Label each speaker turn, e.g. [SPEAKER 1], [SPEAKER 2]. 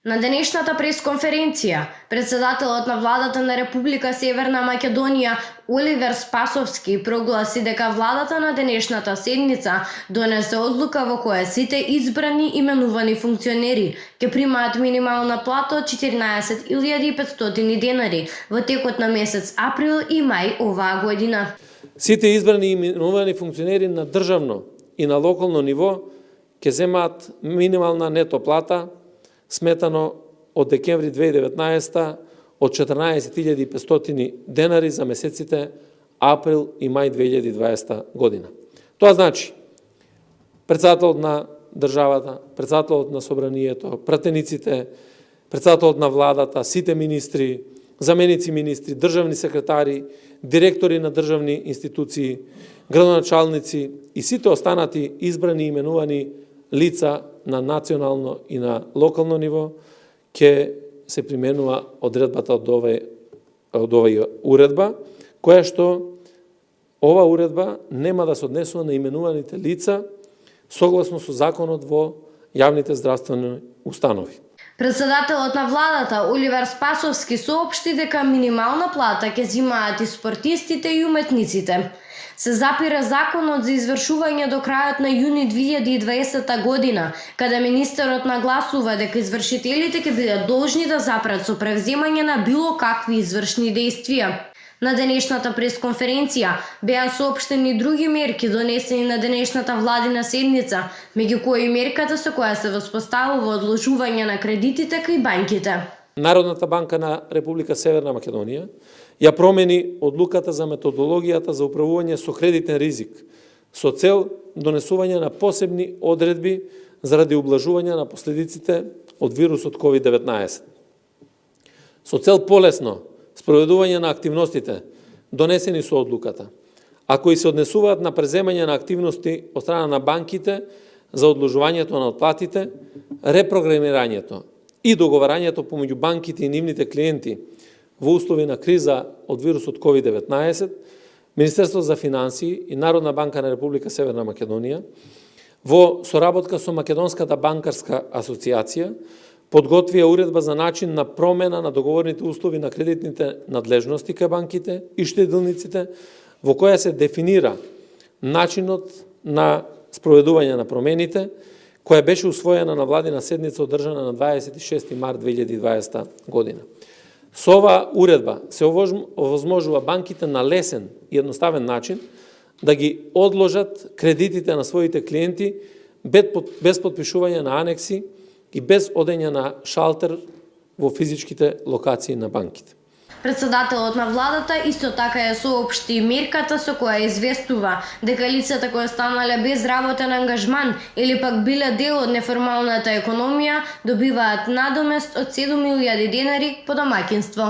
[SPEAKER 1] На денешната пресконференција, председателот на владата на Република Северна Македонија Оливер Спасовски прогласи дека владата на денешната седница донесе одлука во која сите избрани именувани функционери ќе примаат минимална плата од 14.500 денари во текот на месец април и мај оваа година.
[SPEAKER 2] Сите избрани именувани функционери на државно и на локално ниво ќе земаат минимална нето плата сметано од декември 2019 од 14.500 денари за месеците април и мај 2020 година. Тоа значи председателот на државата, председателот на собранието, пратениците, председателот на владата, сите министри, заменици министри, државни секретари, директори на државни институции, градоначалници и сите останати избрани и именувани лица на национално и на локално ниво ќе се применува одредбата од оваа уредба, која што ова уредба нема да се однесува на именуваните лица согласно со законот во јавните здравствени установи.
[SPEAKER 1] Председателот на владата Оливер Спасовски соопшти дека минимална плата ќе земаат и спортистите и уметниците. Се запира законот за извршување до крајот на јуни 2020 година, каде министерот нагласува дека извршителите ќе бидат должни да запрат со превземање на било какви извршни действија. На денешната пресконференција беа соопштени други мерки донесени на денешната владина седница, меѓу кои мерката со која се воспоставува одложување на кредитите кај банките.
[SPEAKER 2] Народната банка на Република Северна Македонија ја промени одлуката за методологијата за управување со кредитен ризик со цел донесување на посебни одредби заради ублажување на последиците од вирусот COVID-19. Со цел полесно спроведување на активностите донесени со одлуката, а кои се однесуваат на преземање на активности од страна на банките за одложувањето на отплатите, репрограмирањето и договарањето помеѓу банките и нивните клиенти во услови на криза од вирусот COVID-19, Министерство за финансии и Народна банка на Република Северна Македонија во соработка со Македонската банкарска асоциација подготвија уредба за начин на промена на договорните услови на кредитните надлежности кај банките и штедилниците, во која се дефинира начинот на спроведување на промените, која беше усвоена на владина седница одржана на 26 март 2020 година. Со оваа уредба се овозможува банките на лесен и едноставен начин да ги одложат кредитите на своите клиенти без подпишување на анекси и без одење на шалтер во физичките локации на банките.
[SPEAKER 1] Председателот на владата исто така ја соопшти мерката со која известува дека лицата кои останале без работен ангажман или пак биле дел од неформалната економија добиваат надомест од 7.000 денари по домаќинство.